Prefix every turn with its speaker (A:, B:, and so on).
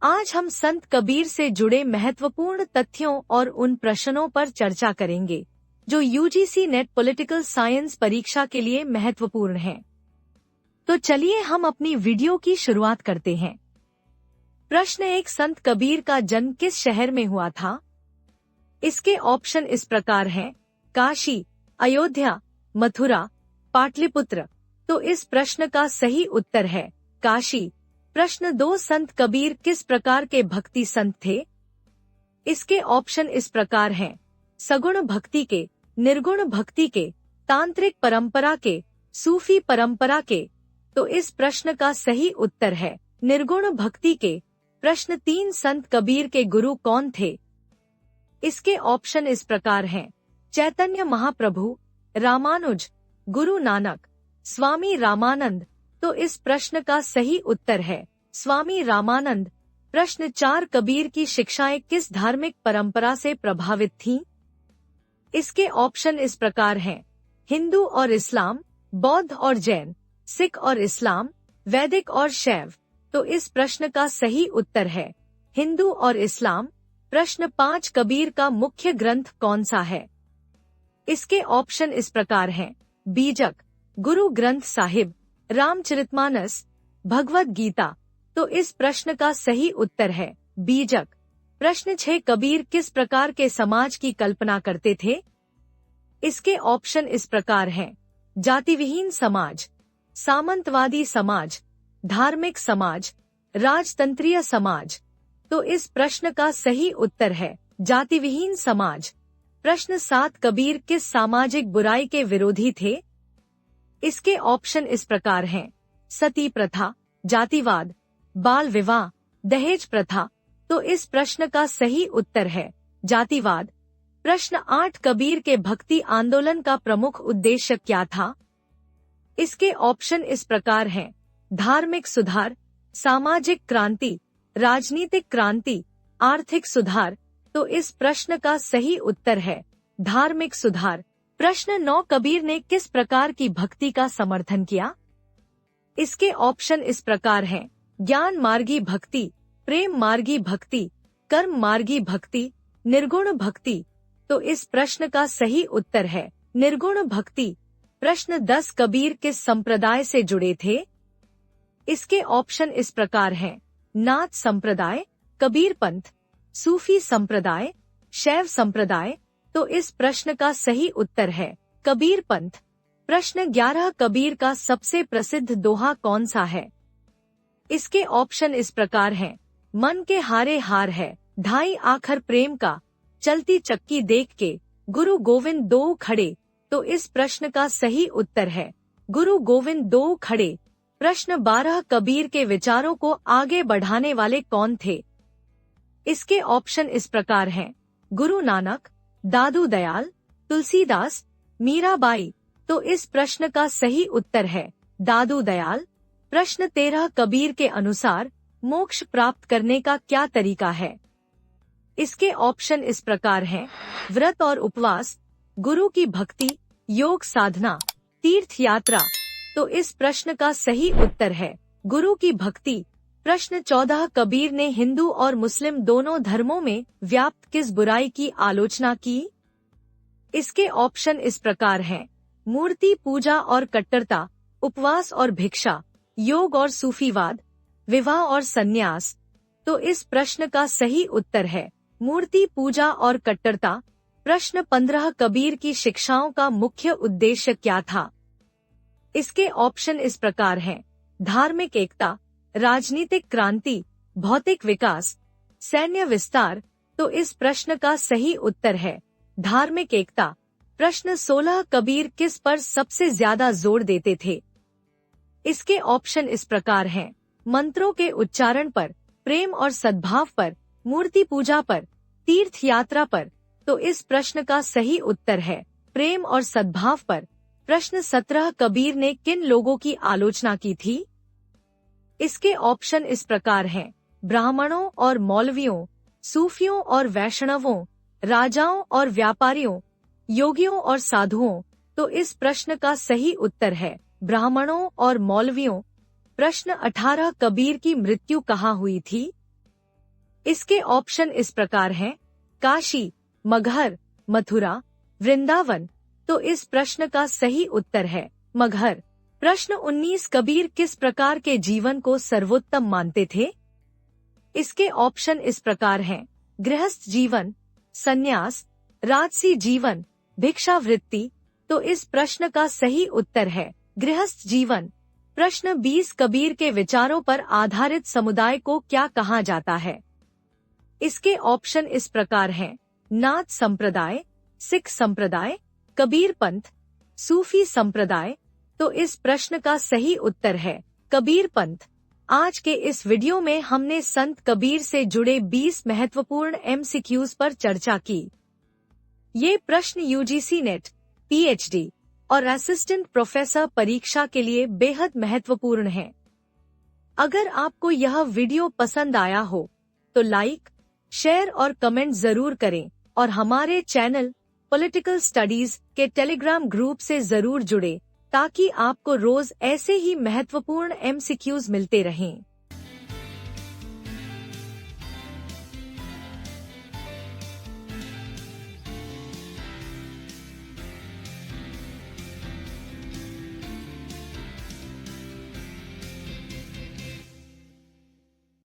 A: आज हम संत कबीर से जुड़े महत्वपूर्ण तथ्यों और उन प्रश्नों पर चर्चा करेंगे जो यूजीसी नेट पॉलिटिकल साइंस परीक्षा के लिए महत्वपूर्ण हैं। तो चलिए हम अपनी वीडियो की शुरुआत करते हैं। प्रश्न 1, संत कबीर का जन्म किस शहर में हुआ था? इसके ऑप्शन इस प्रकार हैं: काशी, अयोध्या, मथुरा, पाटलिपुत्र। तो इस प्रश्न का सही उत्तर है काशी। प्रश्न 2, संत कबीर किस प्रकार के भक्ति संत थे? इसके ऑप्शन इस प्रकार हैं: सगुण भक्ति के, निर्गुण भक्ति के, तांत्रिक परंपरा के, सूफी परंपरा के। तो इस प्रश्न का सही उत्तर है निर्गुण भक्ति के। प्रश्न 3, संत कबीर के गुरु कौन थे? इसके ऑप्शन इस प्रकार हैं: चैतन्य महाप्रभु, रामानुज, गुरु नानक, स्वामी रामानंद। तो इस प्रश्न का सही उत्तर है स्वामी रामानंद। प्रश्न 4, कबीर की शिक्षाएं किस धार्मिक परंपरा से प्रभावित थीं? इसके ऑप्शन इस प्रकार हैं: हिंदू और इस्लाम, बौद्ध और जैन, सिख और इस्लाम, वैदिक और शैव। तो इस प्रश्न का सही उत्तर है हिंदू और इस्लाम। प्रश्न 5, कबीर का मुख्य ग्रंथ कौन सा है? इसके ऑप्शन इस प्रकार हैं: बीजक, गुरु ग्रंथ साहिब, रामचरितमानस, भगवद गीता। तो इस प्रश्न का सही उत्तर है बीजक। प्रश्न 6, कबीर किस प्रकार के समाज की कल्पना करते थे? इसके ऑप्शन इस प्रकार हैं: जातिविहीन समाज, सामंतवादी समाज, धार्मिक समाज, राजतंत्रीय समाज। तो इस प्रश्न का सही उत्तर है जातिविहीन समाज। प्रश्न 7, कबीर किस सामाजिक बुराई के विरोधी थे? इसके ऑप्शन इस प्रकार हैं: सती प्रथा, जातिवाद, बाल विवाह, दहेज प्रथा। तो इस प्रश्न का सही उत्तर है जातिवाद। प्रश्न 8, कबीर के भक्ति आंदोलन का प्रमुख उद्देश्य क्या था? इसके ऑप्शन इस प्रकार हैं: धार्मिक सुधार, सामाजिक क्रांति, राजनीतिक क्रांति, आर्थिक सुधार। तो इस प्रश्न का सही उत्तर है धार्मिक सुधार। प्रश्न 9, कबीर ने किस प्रकार की भक्ति का समर्थन किया? इसके ऑप्शन इस प्रकार हैं: ज्ञान मार्गी भक्ति, प्रेम मार्गी भक्ति, कर्म मार्गी भक्ति, निर्गुण भक्ति। तो इस प्रश्न का सही उत्तर है निर्गुण भक्ति। प्रश्न 10, कबीर किस संप्रदाय से जुड़े थे? इसके ऑप्शन इस प्रकार हैं: नाथ संप्रदाय, कबीर पंथ, सूफी संप्रदाय, शैव संप्रदाय। तो इस प्रश्न का सही उत्तर है कबीर पंथ। प्रश्न 11, कबीर का सबसे प्रसिद्ध दोहा कौन सा है? इसके ऑप्शन इस प्रकार हैं: मन के हारे हार है, ढाई आखर प्रेम का, चलती चक्की देख के, गुरु गोविंद दो खड़े। तो इस प्रश्न का सही उत्तर है गुरु गोविंद दो खड़े। प्रश्न 12, कबीर के विचारों को आगे बढ़ाने वाले कौन थे? इसके ऑप्शन इस प्रकार हैं: गुरु नानक, दादू दयाल, तुलसीदास, मीराबाई। तो इस प्रश्न का सही उत्तर है दादू दयाल। प्रश्न 13, कबीर के अनुसार मोक्ष प्राप्त करने का क्या तरीका है? इसके ऑप्शन इस प्रकार हैं: व्रत और उपवास, गुरु की भक्ति, योग साधना, तीर्थ यात्रा। तो इस प्रश्न का सही उत्तर है गुरु की भक्ति। प्रश्न 14, कबीर ने हिंदू और मुस्लिम दोनों धर्मों में व्याप्त किस बुराई की आलोचना की? इसके ऑप्शन इस प्रकार हैं: मूर्ति पूजा और कट्टरता, उपवास और भिक्षा, योग और सूफीवाद, विवाह और संन्यास। तो इस प्रश्न का सही उत्तर है मूर्ति पूजा और कट्टरता। प्रश्न 15, कबीर की शिक्षाओं का मुख्य उद्देश्य क्या था? इसके ऑप्शन इस प्रकार हैं: धार्मिक एकता, राजनीतिक क्रांति, भौतिक विकास, सैन्य विस्तार। तो इस प्रश्न का सही उत्तर है धार्मिक एकता। प्रश्न 16, कबीर किस पर सबसे ज्यादा जोर देते थे? इसके ऑप्शन इस प्रकार हैं: मंत्रों के उच्चारण पर, प्रेम और सद्भाव पर, मूर्ति पूजा पर, तीर्थ यात्रा पर। तो इस प्रश्न का सही उत्तर है प्रेम और सद्भाव पर। प्रश्न 17, कबीर ने किन लोगों की आलोचना की थी? इसके ऑप्शन इस प्रकार हैं: ब्राह्मणों और मौलवियों, सूफियों और वैष्णवों, राजाओं और व्यापारियों, योगियों और साधुओं। तो इस प्रश्न का सही उत्तर है ब्राह्मणों और मौलवियों। प्रश्न 18, कबीर की मृत्यु कहाँ हुई थी? इसके ऑप्शन इस प्रकार हैं: काशी, मगहर, मथुरा, वृंदावन। तो इस प्रश्न का सही उत्तर है मगहर। प्रश्न 19, कबीर किस प्रकार के जीवन को सर्वोत्तम मानते थे? इसके ऑप्शन इस प्रकार हैं: गृहस्थ जीवन, संन्यास, राजसी जीवन, भिक्षावृत्ति। तो इस प्रश्न का सही उत्तर है गृहस्थ जीवन। प्रश्न 20, कबीर के विचारों पर आधारित समुदाय को क्या कहा जाता है? इसके ऑप्शन इस प्रकार हैं: नाथ संप्रदाय, सिख संप्रदाय, कबीर पंथ, सूफी संप्रदाय। तो इस प्रश्न का सही उत्तर है कबीर पंथ। आज के इस वीडियो में हमने संत कबीर से जुड़े 20 महत्वपूर्ण MCQs पर चर्चा की। ये प्रश्न यूजीसी नेट, PhD और असिस्टेंट प्रोफेसर परीक्षा के लिए बेहद महत्वपूर्ण हैं। अगर आपको यह वीडियो पसंद आया हो तो लाइक, शेयर और कमेंट जरूर करें और हमारे चैनल पॉलिटिकल स्टडीज के टेलीग्राम ग्रुप से जरूर जुड़े ताकि आपको रोज ऐसे ही महत्वपूर्ण MCQs मिलते रहें।